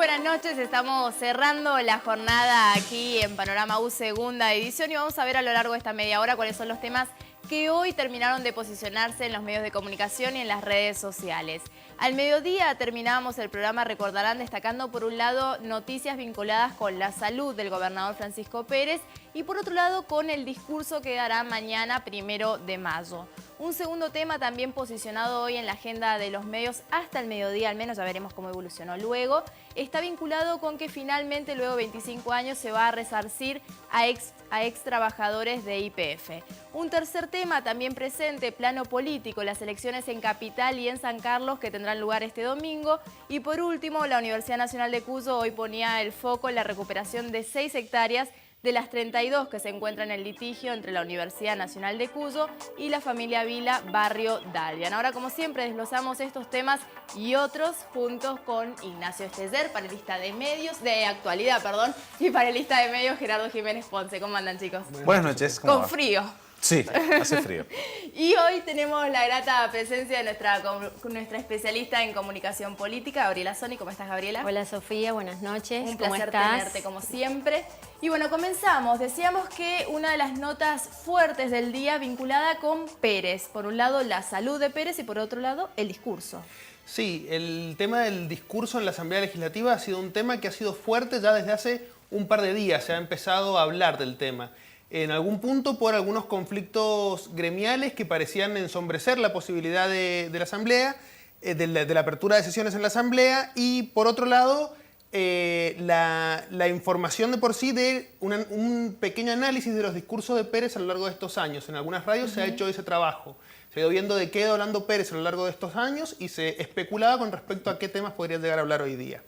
buenas noches. Estamos cerrando la jornada aquí en Panorama U, segunda edición, y vamos a ver a lo largo de esta media hora cuáles son los temas que hoy terminaron de posicionarse en los medios de comunicación y en las redes sociales. Al mediodía terminábamos el programa, recordarán, destacando por un lado noticias vinculadas con la salud del gobernador Francisco Pérez y por otro lado con el discurso que dará mañana 1 de mayo. Un segundo tema también posicionado hoy en la agenda de los medios hasta el mediodía, al menos ya veremos cómo evolucionó luego, está vinculado con que finalmente luego de 25 años se va a resarcir a ex trabajadores de YPF. Un tercer tema también presente, plano político, las elecciones en Capital y en San Carlos que tendrán lugar este domingo. Y por último, la Universidad Nacional de Cuyo hoy ponía el foco en la recuperación de 6 hectáreas de las 32 que se encuentran en litigio entre la Universidad Nacional de Cuyo y la familia Vila, barrio Dalvian. Ahora, como siempre, desglosamos estos temas y otros juntos con Ignacio Esteller, panelista de medios, de actualidad, perdón, y panelista de medios Gerardo Jiménez Ponce. ¿Cómo andan, chicos? Buenas noches. ¿Cómo Con va? frío. Sí, hace frío. Y hoy tenemos la grata presencia de nuestra especialista en comunicación política, Gabriela Soni. ¿Cómo estás, Gabriela? Hola, Sofía, buenas noches. Un ¿Cómo placer estás? tenerte, como siempre. Y bueno, comenzamos. Decíamos que una de las notas fuertes del día vinculada con Pérez. Por un lado, la salud de Pérez y por otro lado, el discurso. Sí, el tema del discurso en la Asamblea Legislativa ha sido un tema que ha sido fuerte ya desde hace un par de días. Se ha empezado a hablar del tema. En algún punto por algunos conflictos gremiales que parecían ensombrecer la posibilidad de la Asamblea, de la apertura de sesiones en la Asamblea, y por otro lado la información de por sí de un pequeño análisis de los discursos de Pérez a lo largo de estos años. En algunas radios se ha hecho ese trabajo. Se ha ido viendo de qué ha ido hablando Pérez a lo largo de estos años y se especulaba con respecto a qué temas podría llegar a hablar hoy día.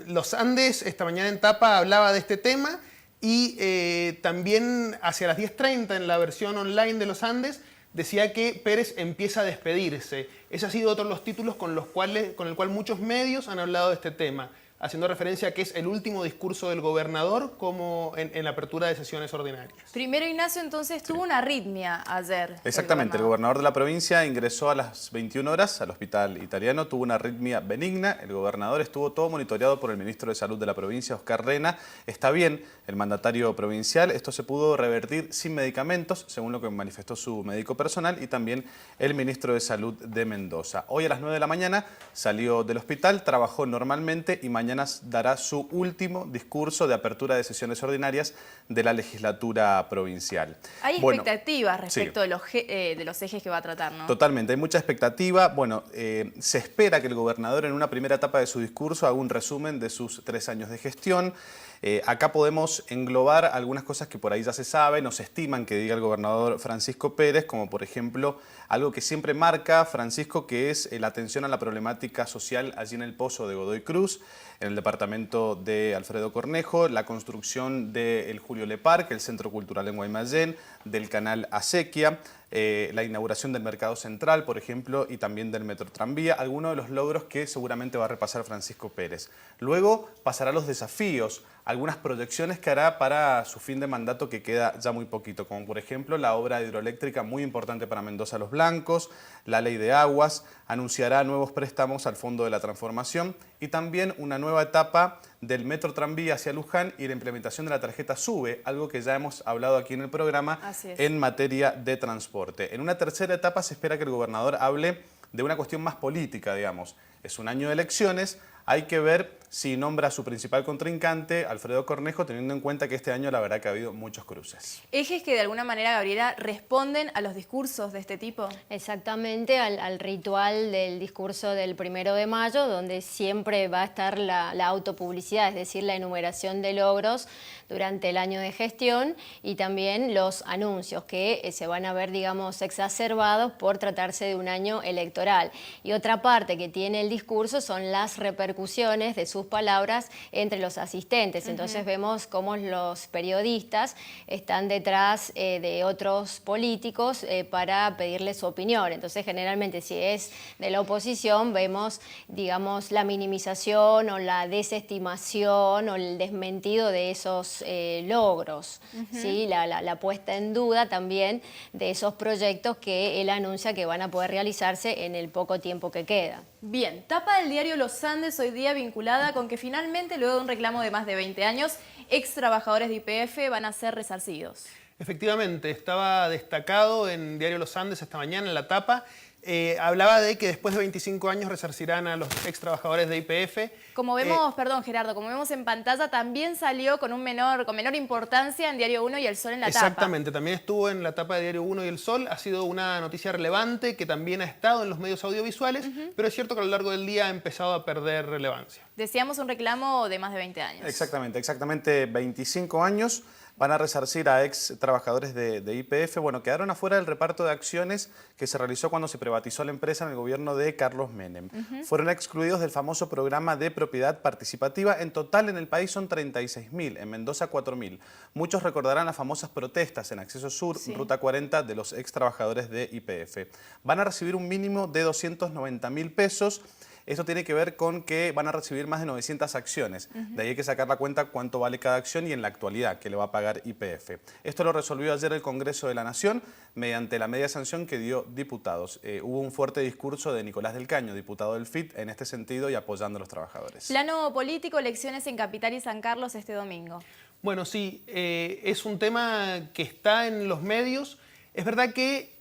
Los Andes esta mañana en tapa hablaba de este tema. Y también hacia las 10:30 en la versión online de Los Andes decía que Pérez empieza a despedirse. Ese ha sido otro de los títulos con el cual muchos medios han hablado de este tema, haciendo referencia a que es el último discurso del gobernador como en la apertura de sesiones ordinarias. Primero, Ignacio, entonces tuvo una arritmia ayer. Exactamente, el gobernador de la provincia ingresó a las 21 horas al hospital italiano, tuvo una arritmia benigna, el gobernador estuvo todo monitoreado por el ministro de Salud de la provincia, Oscar Rena. Está bien el mandatario provincial, esto se pudo revertir sin medicamentos, según lo que manifestó su médico personal y también el ministro de Salud de Mendoza. Hoy a las 9 de la mañana salió del hospital, trabajó normalmente y mañana dará su último discurso de apertura de sesiones ordinarias de la legislatura provincial. Hay expectativas respecto sí, de los ejes que va a tratar, ¿no? Totalmente, hay mucha expectativa. Bueno, se espera que el gobernador en una primera etapa de su discurso haga un resumen de sus 3 años de gestión. Acá podemos englobar algunas cosas que por ahí ya se saben o se estiman que diga el gobernador Francisco Pérez, como por ejemplo algo que siempre marca Francisco, que es la atención a la problemática social allí en el Pozo de Godoy Cruz, en el departamento de Alfredo Cornejo, la construcción del Julio Leparque, el Centro Cultural en Guaymallén, del canal Acequia, la inauguración del Mercado Central, por ejemplo, y también del Metro Tranvía, algunos de los logros que seguramente va a repasar Francisco Pérez. Luego pasará a los desafíos, algunas proyecciones que hará para su fin de mandato que queda ya muy poquito, como por ejemplo la obra hidroeléctrica muy importante para Mendoza Los Blancos, la ley de aguas, anunciará nuevos préstamos al Fondo de la Transformación y también una nueva etapa del Metro Tranvía hacia Luján y la implementación de la tarjeta SUBE, algo que ya hemos hablado aquí en el programa en materia de transporte. En una tercera etapa se espera que el gobernador hable de una cuestión más política, digamos. Es un año de elecciones, hay que ver si nombra a su principal contrincante, Alfredo Cornejo, teniendo en cuenta que este año la verdad que ha habido muchos cruces. Ejes que de alguna manera, Gabriela, responden a los discursos de este tipo. Exactamente, al ritual del discurso del 1 de mayo, donde siempre va a estar la autopublicidad, es decir, la enumeración de logros durante el año de gestión y también los anuncios que se van a ver, digamos, exacerbados por tratarse de un año electoral. Y otra parte que tiene el discurso son las repercusiones de sus palabras entre los asistentes. Entonces vemos cómo los periodistas están detrás de otros políticos para pedirles su opinión. Entonces generalmente si es de la oposición vemos, digamos, la minimización o la desestimación o el desmentido de esos logros, ¿sí? La puesta en duda también de esos proyectos que él anuncia que van a poder realizarse en el poco tiempo que queda. Bien, tapa del diario Los Andes hoy hoy día vinculada con que finalmente, luego de un reclamo de más de 20 años, ex trabajadores de YPF van a ser resarcidos. Efectivamente, estaba destacado en Diario Los Andes esta mañana en la tapa. Hablaba de que después de 25 años resarcirán a los ex trabajadores de YPF. Como vemos, perdón Gerardo, como vemos en pantalla, también salió con menor importancia en Diario 1 y El Sol en la tapa. Exactamente, también estuvo en la tapa de Diario 1 y El Sol. Ha sido una noticia relevante que también ha estado en los medios audiovisuales, pero es cierto que a lo largo del día ha empezado a perder relevancia. Decíamos un reclamo de más de 20 años. Exactamente 25 años. Van a resarcir a ex trabajadores de YPF. Bueno, quedaron afuera del reparto de acciones que se realizó cuando se privatizó la empresa en el gobierno de Carlos Menem. Fueron excluidos del famoso programa de propiedad participativa. En total en el país son 36.000, en Mendoza 4.000. Muchos recordarán las famosas protestas en Acceso Sur, Ruta 40, de los ex trabajadores de YPF. Van a recibir un mínimo de 290.000 pesos. Esto tiene que ver con que van a recibir más de 900 acciones. De ahí hay que sacar la cuenta cuánto vale cada acción y en la actualidad que le va a pagar YPF. Esto lo resolvió ayer el Congreso de la Nación mediante la media sanción que dio diputados. Hubo un fuerte discurso de Nicolás del Caño, diputado del FIT, en este sentido y apoyando a los trabajadores. Plano político, elecciones en Capital y San Carlos este domingo. Bueno, sí, es un tema que está en los medios. Es verdad que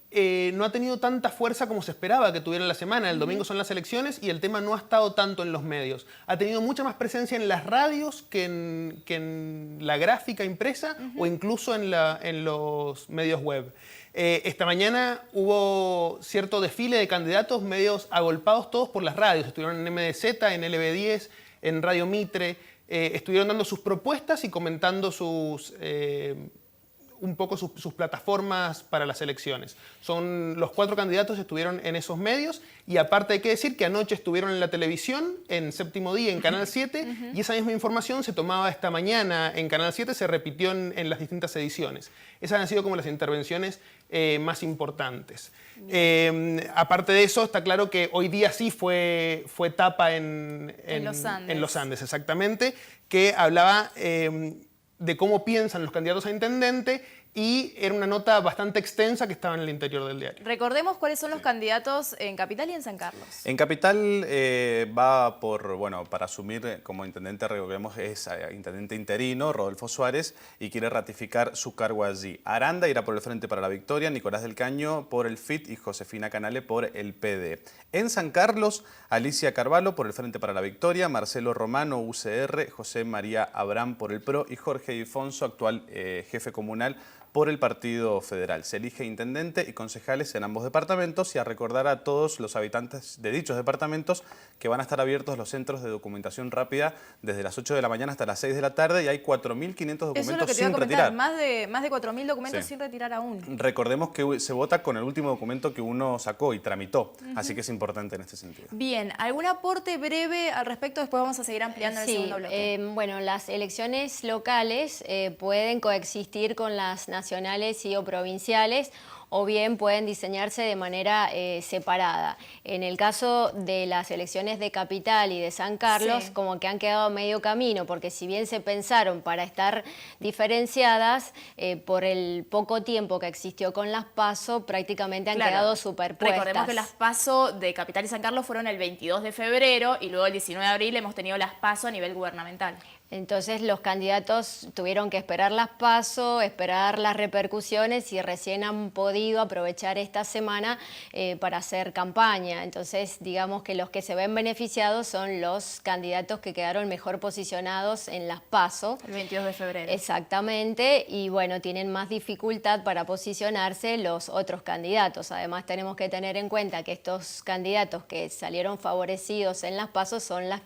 no ha tenido tanta fuerza como se esperaba que tuviera en la semana. El domingo son las elecciones y el tema no ha estado tanto en los medios. Ha tenido mucha más presencia en las radios que en la gráfica impresa o incluso en los medios web. Esta mañana hubo cierto desfile de candidatos, medios agolpados todos por las radios. Estuvieron en MDZ, en LB10, en Radio Mitre. Estuvieron dando sus propuestas y comentando un poco sus plataformas para las elecciones. Los 4 candidatos estuvieron en esos medios y aparte hay que decir que anoche estuvieron en la televisión, en Séptimo Día, en Canal 7, y esa misma información se tomaba esta mañana en Canal 7, se repitió en las distintas ediciones. Esas han sido como las intervenciones más importantes. Aparte de eso, está claro que hoy día sí fue tapa en Los Andes. En Los Andes, exactamente, que hablaba de cómo piensan los candidatos a intendente y era una nota bastante extensa que estaba en el interior del diario. Recordemos cuáles son los candidatos en Capital y en San Carlos. En Capital va para asumir como intendente, recordemos, es intendente interino, Rodolfo Suárez, y quiere ratificar su cargo allí. Aranda irá por el Frente para la Victoria, Nicolás del Caño por el FIT y Josefina Canale por el PD. En San Carlos, Alicia Carvalho por el Frente para la Victoria, Marcelo Romano, UCR, José María Abraham por el PRO y Jorge Difonso, actual jefe comunal, por el Partido Federal. Se elige intendente y concejales en ambos departamentos y a recordar a todos los habitantes de dichos departamentos que van a estar abiertos los centros de documentación rápida desde las 8 de la mañana hasta las 6 de la tarde y hay 4.500 documentos Eso es lo que te iba sin a comentar, retirar. más de 4.000 documentos sin retirar aún. Recordemos que se vota con el último documento que uno sacó y tramitó, así que es importante en este sentido. Bien, ¿algún aporte breve al respecto? Después vamos a seguir ampliando en el segundo bloque. Bueno, las elecciones locales pueden coexistir con las nacionales y o provinciales, o bien pueden diseñarse de manera separada. En el caso de las elecciones de Capital y de San Carlos, como que han quedado a medio camino, porque si bien se pensaron para estar diferenciadas, por el poco tiempo que existió con las PASO, prácticamente han quedado superpuestas. Recordemos que las PASO de Capital y San Carlos fueron el 22 de febrero y luego el 19 de abril hemos tenido las PASO a nivel gubernamental. Entonces los candidatos tuvieron que esperar las PASO, esperar las repercusiones y recién han podido aprovechar esta semana para hacer campaña. Entonces digamos que los que se ven beneficiados son los candidatos que quedaron mejor posicionados en las PASO. El 22 de febrero. Exactamente, y bueno, tienen más dificultad para posicionarse los otros candidatos. Además tenemos que tener en cuenta que estos candidatos que salieron favorecidos en las PASO son los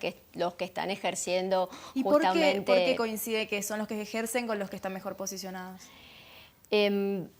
que están ejerciendo justamente. ¿Por qué coincide que son los que ejercen con los que están mejor posicionados?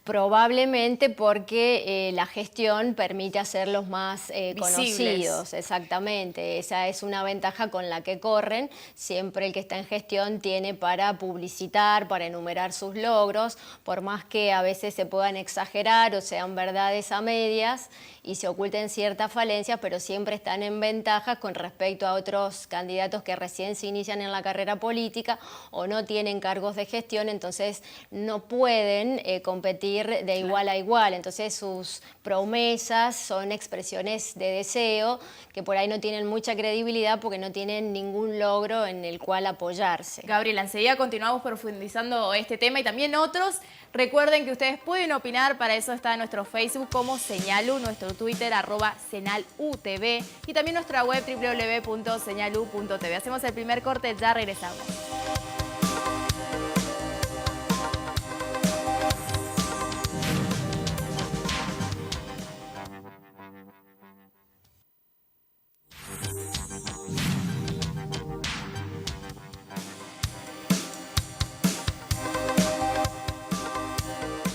Probablemente porque la gestión permite hacerlos más conocidos, exactamente. Esa es una ventaja con la que corren. Siempre el que está en gestión tiene para publicitar, para enumerar sus logros, por más que a veces se puedan exagerar o sean verdades a medias y se oculten ciertas falencias, pero siempre están en ventaja con respecto a otros candidatos que recién se inician en la carrera política o no tienen cargos de gestión, entonces no pueden competir de igual a igual. Entonces sus promesas son expresiones de deseo que por ahí no tienen mucha credibilidad porque no tienen ningún logro en el cual apoyarse. Gabriela, enseguida continuamos profundizando este tema y también otros. Recuerden que ustedes pueden opinar, para eso está nuestro Facebook como Señalu, nuestro Twitter @SeñalUTV y también nuestra web www.señalu.tv. Hacemos el primer corte, ya regresamos.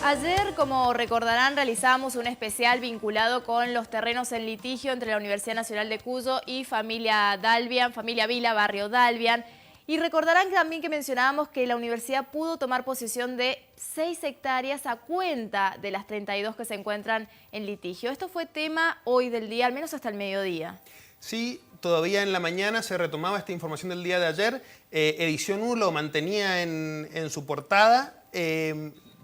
Ayer, como recordarán, realizamos un especial vinculado con los terrenos en litigio entre la Universidad Nacional de Cuyo y familia Dalvian, familia Vila, barrio Dalvian. Y recordarán también que mencionábamos que la universidad pudo tomar posesión de 6 hectáreas a cuenta de las 32 que se encuentran en litigio. Esto fue tema hoy del día, al menos hasta el mediodía. Sí, todavía en la mañana se retomaba esta información del día de ayer. Edición 1 lo mantenía en su portada.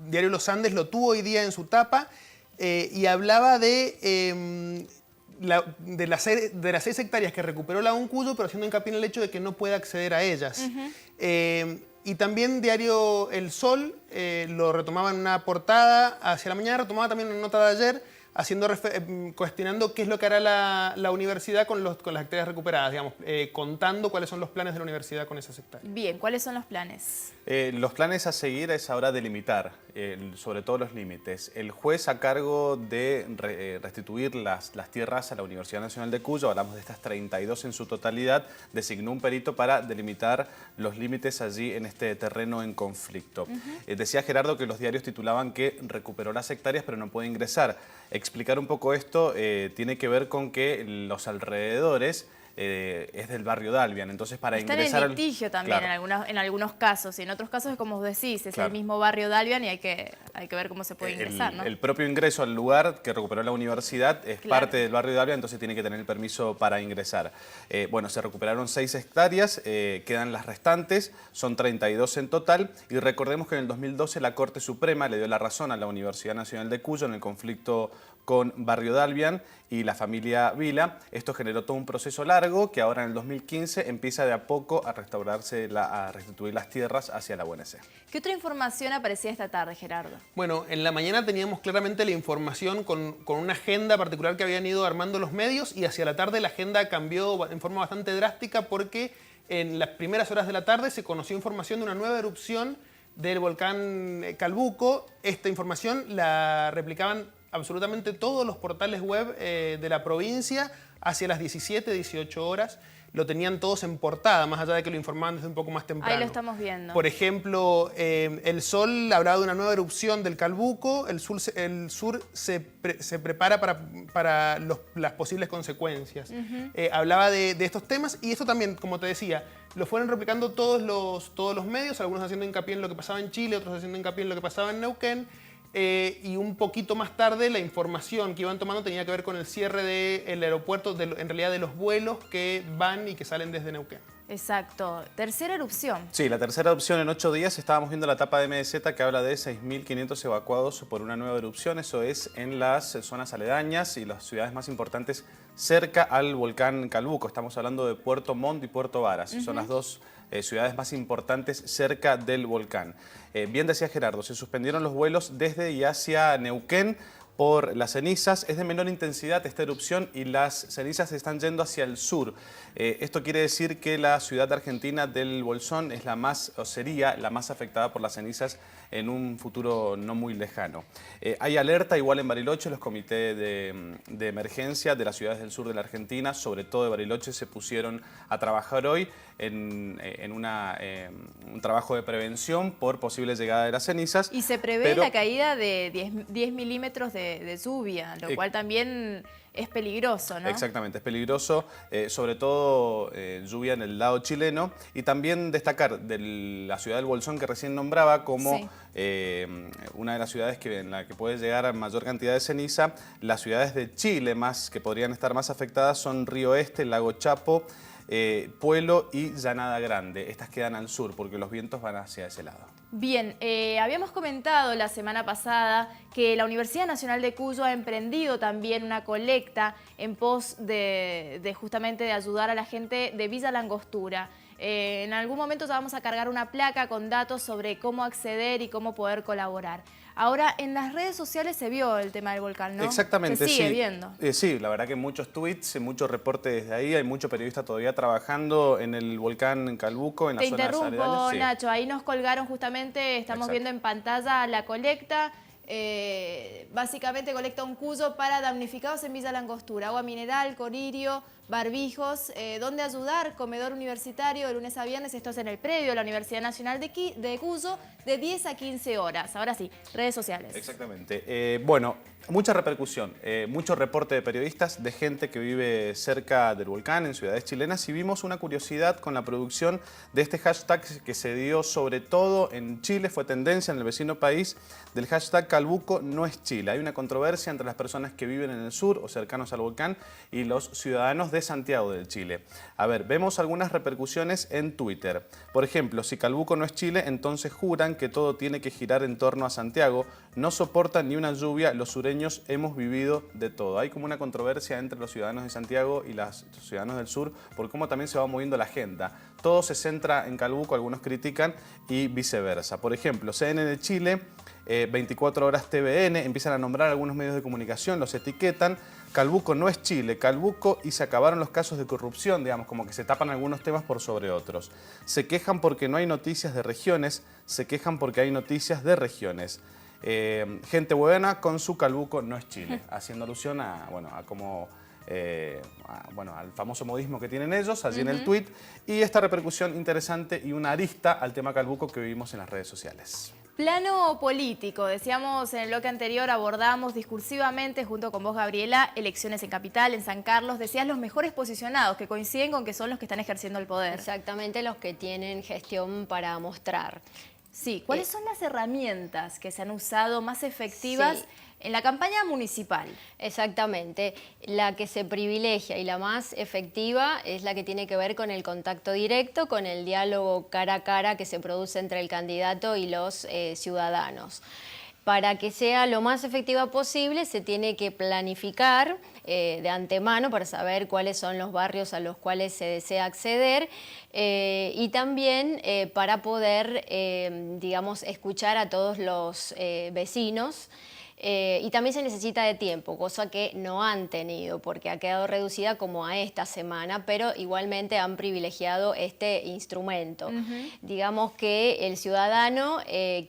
Diario Los Andes lo tuvo hoy día en su tapa y hablaba de las 6 hectáreas que recuperó la UNCUYO, pero haciendo hincapié en el hecho de que no puede acceder a ellas. Y también Diario El Sol lo retomaba en una portada hacia la mañana, retomaba también una nota de ayer, cuestionando qué es lo que hará la universidad con las hectáreas recuperadas, digamos, contando cuáles son los planes de la universidad con esas hectáreas. Bien, ¿cuáles son los planes? Los planes a seguir es ahora delimitar, sobre todo los límites. El juez a cargo de restituir las tierras a la Universidad Nacional de Cuyo, hablamos de estas 32 en su totalidad, designó un perito para delimitar los límites allí en este terreno en conflicto. Decía Gerardo que los diarios titulaban que recuperó las hectáreas pero no puede ingresar. Explicar un poco esto tiene que ver con que los alrededores es del barrio Dalvian, entonces para ingresar... Está en litigio también, claro, en algunos casos, y en otros casos, como vos decís, es claro, el mismo barrio Dalvian y hay que ver cómo se puede ingresar, ¿no? El propio ingreso al lugar que recuperó la universidad es parte del barrio Dalvian, entonces tiene que tener el permiso para ingresar. Bueno, se recuperaron 6 hectáreas, quedan las restantes, son 32 en total, y recordemos que en el 2012 la Corte Suprema le dio la razón a la Universidad Nacional de Cuyo en el conflicto con Barrio Dalvian y la familia Vila. Esto generó todo un proceso largo que ahora en el 2015 empieza de a poco a restaurarse, a restituir las tierras hacia la UNC. ¿Qué otra información aparecía esta tarde, Gerardo? Bueno, en la mañana teníamos claramente la información con una agenda particular que habían ido armando los medios, y hacia la tarde la agenda cambió en forma bastante drástica porque en las primeras horas de la tarde se conoció información de una nueva erupción del volcán Calbuco. Esta información la replicaban absolutamente todos los portales web de la provincia hacia las 17, 18 horas. Lo tenían todos en portada, más allá de que lo informaban desde un poco más temprano. Ahí lo estamos viendo. Por ejemplo, El Sol hablaba de una nueva erupción del Calbuco. El sur se prepara para las posibles consecuencias. Hablaba de estos temas, y esto también, como te decía, lo fueron replicando todos los medios, algunos haciendo hincapié en lo que pasaba en Chile, otros haciendo hincapié en lo que pasaba en Neuquén. Y un poquito más tarde la información que iban tomando tenía que ver con el cierre del aeropuerto, en realidad de los vuelos que van y que salen desde Neuquén. Exacto. Tercera erupción. Sí, la tercera erupción en 8 días. Estábamos viendo la tapa de MDZ que habla de 6.500 evacuados por una nueva erupción. Eso es en las zonas aledañas y las ciudades más importantes cerca al volcán Calbuco. Estamos hablando de Puerto Montt y Puerto Varas. Son las dos ciudades más importantes cerca del volcán. Bien decía Gerardo, se suspendieron los vuelos desde y hacia Neuquén por las cenizas. Es de menor intensidad esta erupción y las cenizas se están yendo hacia el sur. Esto quiere decir que la ciudad argentina del Bolsón es sería la más afectada por las cenizas en un futuro no muy lejano. Hay alerta igual en Bariloche. Los comités de emergencia de las ciudades del sur de la Argentina, sobre todo de Bariloche, se pusieron a trabajar hoy en un trabajo de prevención por posible llegada de las cenizas. Y se prevé la caída de 10 milímetros de lluvia, lo cual también es peligroso, ¿no? Exactamente, es peligroso, sobre todo lluvia en el lado chileno. Y también destacar de la ciudad del Bolsón que recién nombraba como una de las ciudades en la que puede llegar a mayor cantidad de ceniza. Las ciudades de Chile que podrían estar más afectadas son Río Este, Lago Chapo, Puelo y Llanada Grande. Estas quedan al sur porque los vientos van hacia ese lado. Bien, habíamos comentado la semana pasada que la Universidad Nacional de Cuyo ha emprendido también una colecta en pos de justamente de ayudar a la gente de Villa Langostura. En algún momento ya vamos a cargar una placa con datos sobre cómo acceder y cómo poder colaborar. Ahora, en las redes sociales se vio el tema del volcán, ¿no? Exactamente, se sigue sí. viendo. Sí, la verdad que muchos tweets, muchos reportes desde ahí, hay muchos periodistas todavía trabajando en el volcán en Calbuco, en las zonas aledañas. Te interrumpo, Sí. Nacho, ahí nos colgaron justamente, estamos viendo en pantalla la colecta. Básicamente colecta un cuyo para damnificados en Villa Langostura, agua mineral, colirio, barbijos, donde ayudar, comedor universitario de lunes a viernes, esto es en el predio de la Universidad Nacional de Cuyo, de 10 a 15 horas. Ahora sí, redes sociales. Exactamente. Bueno, mucha repercusión, mucho reporte de periodistas, de gente que vive cerca del volcán, en ciudades chilenas, y vimos una curiosidad con la producción de este hashtag que se dio sobre todo en Chile, fue tendencia en el vecino país, del hashtag Calbuco no es Chile. Hay una controversia entre las personas que viven en el sur o cercanos al volcán y los ciudadanos de Santiago del Chile. A ver, vemos algunas repercusiones en Twitter. Por ejemplo, si Calbuco no es Chile, entonces juran que todo tiene que girar en torno a Santiago, no soportan ni una lluvia, los sureños hemos vivido de todo. Hay como una controversia entre los ciudadanos de Santiago y los ciudadanos del sur por cómo también se va moviendo la agenda. Todo se centra en Calbuco, algunos critican, y viceversa. Por ejemplo, CNN de Chile, 24 horas TVN, empiezan a nombrar algunos medios de comunicación, los etiquetan. Calbuco no es Chile, Calbuco y se acabaron los casos de corrupción, digamos, como que se tapan algunos temas por sobre otros. Se quejan porque no hay noticias de regiones, se quejan porque hay noticias de regiones. Gente buena con su Calbuco no es Chile, haciendo alusión a, bueno, a cómo... al famoso modismo que tienen ellos allí en el tuit, y esta repercusión interesante y una arista al tema Calbuco que vivimos en las redes sociales. Plano político, decíamos en el bloque anterior, abordamos discursivamente junto con vos, Gabriela, elecciones en Capital, en San Carlos. Decías los mejores posicionados, que coinciden con que son los que están ejerciendo el poder. Exactamente, los que tienen gestión para mostrar. Sí, ¿cuáles son las herramientas que se han usado más efectivas en la campaña municipal? Exactamente. La que se privilegia y la más efectiva es la que tiene que ver con el contacto directo, con el diálogo cara a cara que se produce entre el candidato y los ciudadanos. Para que sea lo más efectiva posible se tiene que planificar de antemano para saber cuáles son los barrios a los cuales se desea acceder y también para poder, digamos, escuchar a todos los vecinos. Y también se necesita de tiempo, cosa que no han tenido porque ha quedado reducida como a esta semana, pero igualmente han privilegiado este instrumento. Digamos que el ciudadano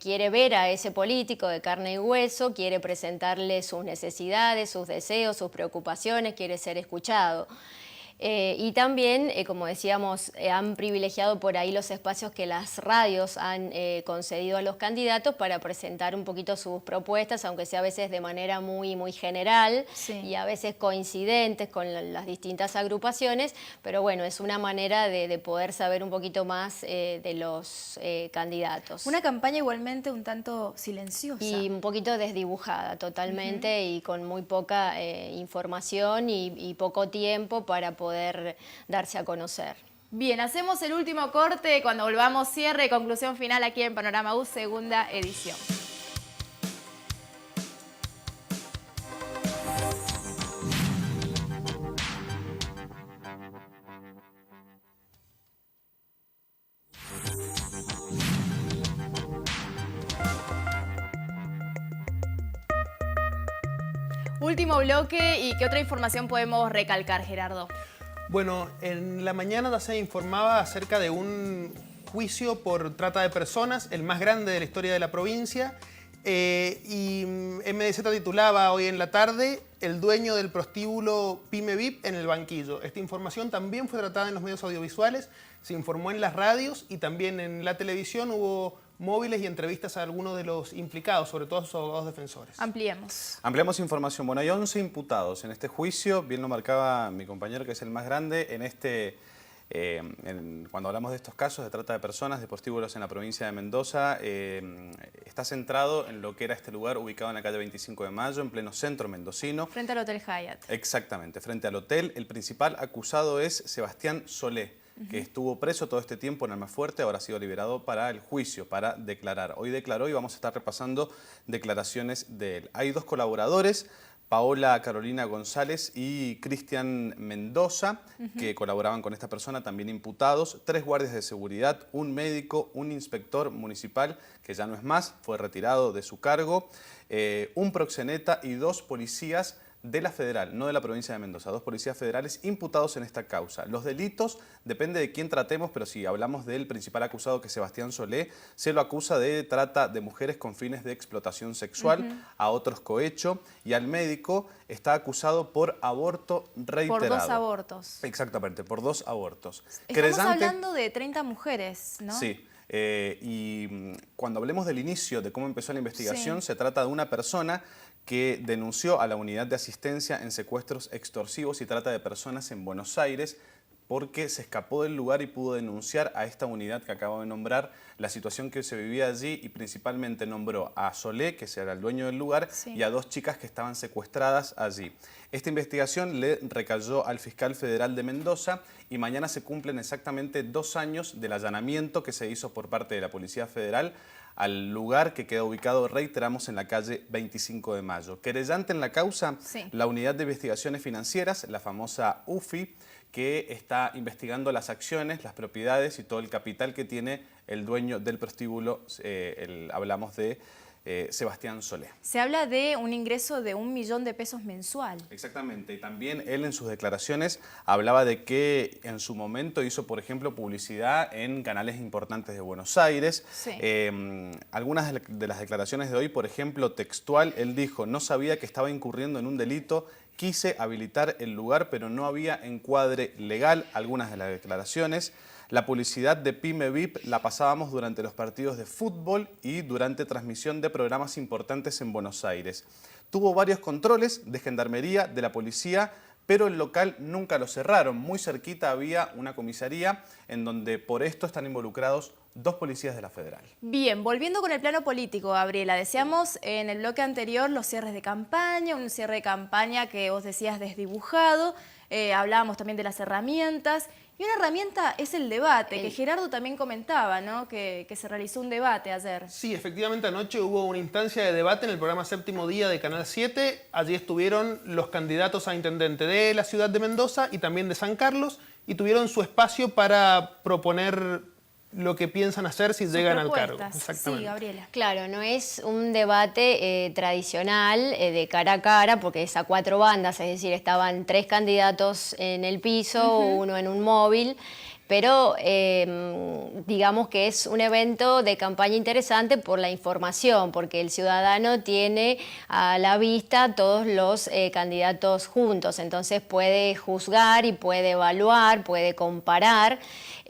quiere ver a ese político de carne y hueso, quiere presentarle sus necesidades, sus deseos, sus preocupaciones, quiere ser escuchado. Y también, como decíamos, han privilegiado por ahí los espacios que las radios han concedido a los candidatos para presentar un poquito sus propuestas, aunque sea a veces de manera muy general y a veces coincidentes con las distintas agrupaciones, pero bueno, es una manera de poder saber un poquito más de los candidatos. Una campaña igualmente un tanto silenciosa. Y un poquito desdibujada totalmente y con muy poca información y poco tiempo para poder darse a conocer. Bien, hacemos el último corte, cuando volvamos cierre y conclusión final aquí en Panorama U, segunda edición. Último bloque, ¿y qué otra información podemos recalcar, Gerardo? Bueno, en la mañana ya se informaba acerca de un juicio por trata de personas, el más grande de la historia de la provincia, y MDZ titulaba hoy en la tarde el dueño del prostíbulo Pyme VIP en el banquillo. Esta información también fue tratada en los medios audiovisuales, se informó en las radios y también en la televisión hubo móviles y entrevistas a algunos de los implicados, sobre todo a sus abogados defensores. Ampliemos. Ampliamos información. Bueno, hay 11 imputados en este juicio, bien lo marcaba mi compañero que es el más grande, en este... cuando hablamos de estos casos de trata de personas, de prostíbulos en la provincia de Mendoza, está centrado en lo que era este lugar ubicado en la calle 25 de Mayo, en pleno centro mendocino. Frente al Hotel Hyatt. Exactamente, frente al hotel. El principal acusado es Sebastián Solé. que estuvo preso todo este tiempo en Almafuerte, ahora ha sido liberado para el juicio, para declarar. Hoy declaró y vamos a estar repasando declaraciones de él. Hay dos colaboradores, Paola Carolina González y Cristian Mendoza, que colaboraban con esta persona, también imputados, 3 guardias de seguridad, un médico, un inspector municipal, que ya no es más, fue retirado de su cargo, un proxeneta y 2 policías de la federal, no de la provincia de Mendoza, 2 policías federales imputados en esta causa. Los delitos, depende de quién tratemos, pero si hablamos del principal acusado, que es Sebastián Solé, se lo acusa de trata de mujeres con fines de explotación sexual, a otros cohecho, y al médico está acusado por aborto reiterado. Por 2 abortos. Exactamente, por 2 abortos. Estamos hablando de 30 mujeres, ¿no? Sí. Cuando hablemos del inicio, de cómo empezó la investigación, se trata de una persona que denunció a la unidad de asistencia en secuestros extorsivos y trata de personas en Buenos Aires, porque se escapó del lugar y pudo denunciar a esta unidad que acabo de nombrar la situación que se vivía allí, y principalmente nombró a Solé, que era el dueño del lugar, y a 2 chicas que estaban secuestradas allí. Esta investigación le recayó al fiscal federal de Mendoza y mañana se cumplen exactamente 2 años del allanamiento que se hizo por parte de la Policía Federal al lugar que queda ubicado, reiteramos, en la calle 25 de Mayo. Querellante en la causa, la Unidad de Investigaciones Financieras, la famosa UFI, que está investigando las acciones, las propiedades y todo el capital que tiene el dueño del prostíbulo, hablamos de Sebastián Solé. Se habla de un ingreso de 1 millón de pesos mensual. Exactamente, y también él en sus declaraciones hablaba de que en su momento hizo, por ejemplo, publicidad en canales importantes de Buenos Aires. Algunas de las declaraciones de hoy, por ejemplo, textual, él dijo: no sabía que estaba incurriendo en un delito, quise habilitar el lugar, pero no había encuadre legal. Algunas de las declaraciones. La publicidad de Pyme VIP la pasábamos durante los partidos de fútbol y durante transmisión de programas importantes en Buenos Aires. Tuvo varios controles de gendarmería, de la policía, pero el local nunca lo cerraron. Muy cerquita había una comisaría en donde por esto están involucrados 2 policías de la Federal. Bien, volviendo con el plano político, Gabriela, decíamos en el bloque anterior los cierres de campaña, un cierre de campaña que vos decías desdibujado, hablábamos también de las herramientas, y una herramienta es el debate, que Gerardo también comentaba, ¿no? Que se realizó un debate ayer. Sí, efectivamente anoche hubo una instancia de debate en el programa Séptimo Día de Canal 7. Allí estuvieron los candidatos a intendente de la ciudad de Mendoza y también de San Carlos, y tuvieron su espacio para proponer lo que piensan hacer si llegan al cargo. Sí, Gabriela. Claro, no es un debate tradicional de cara a cara, porque es a 4 bandas, es decir, estaban 3 candidatos en el piso, uno en un móvil, pero digamos que es un evento de campaña interesante por la información, porque el ciudadano tiene a la vista todos los candidatos juntos, entonces puede juzgar y puede evaluar, puede comparar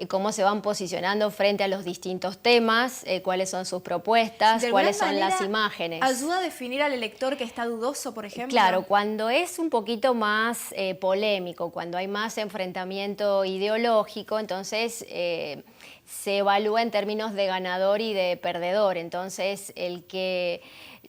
cómo se van posicionando frente a los distintos temas, cuáles son sus propuestas, cuáles son las imágenes. ¿Ayuda a definir al elector que está dudoso, por ejemplo? Claro, cuando es un poquito más polémico, cuando hay más enfrentamiento ideológico, entonces se evalúa en términos de ganador y de perdedor. Entonces el que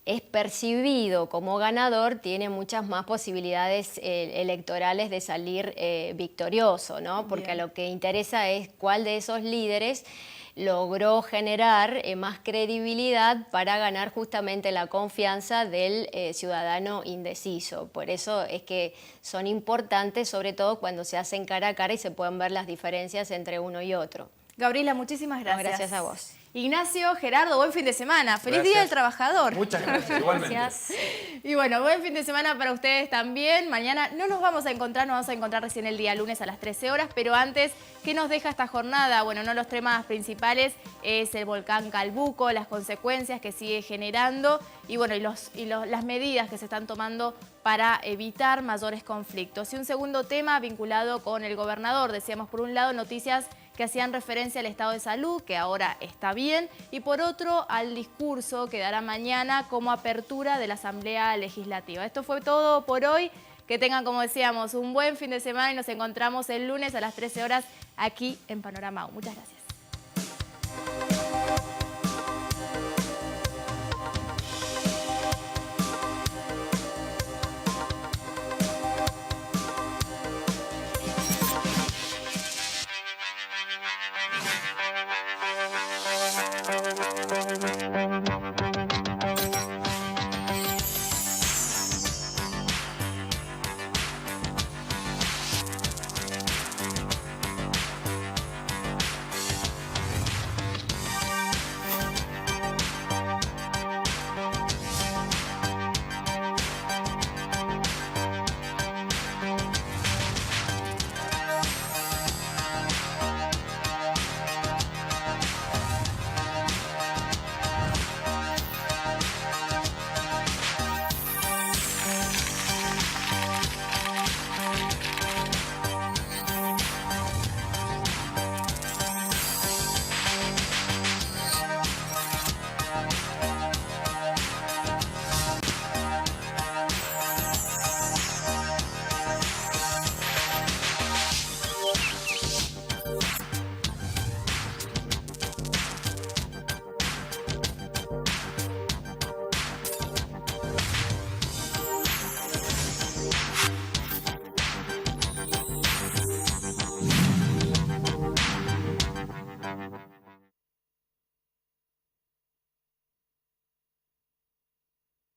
es percibido como ganador tiene muchas más posibilidades electorales de salir victorioso, ¿no? Porque a lo que interesa es cuál de esos líderes logró generar más credibilidad para ganar justamente la confianza del ciudadano indeciso. Por eso es que son importantes, sobre todo cuando se hacen cara a cara y se pueden ver las diferencias entre uno y otro. Gabriela, muchísimas gracias. No, gracias a vos. Ignacio, Gerardo, buen fin de semana. Feliz Día del Trabajador. Muchas gracias, igualmente. Gracias. Y bueno, buen fin de semana para ustedes también. Mañana no nos vamos a encontrar recién el día lunes a las 13 horas, pero antes, ¿qué nos deja esta jornada? Bueno, no los temas principales es el volcán Calbuco, las consecuencias que sigue generando y bueno, las medidas que se están tomando para evitar mayores conflictos. Y un segundo tema vinculado con el gobernador. Decíamos, por un lado, noticias que hacían referencia al estado de salud, que ahora está bien, y por otro, al discurso que dará mañana como apertura de la Asamblea Legislativa. Esto fue todo por hoy. Que tengan, como decíamos, un buen fin de semana y nos encontramos el lunes a las 13 horas aquí en Panorama U. Muchas gracias.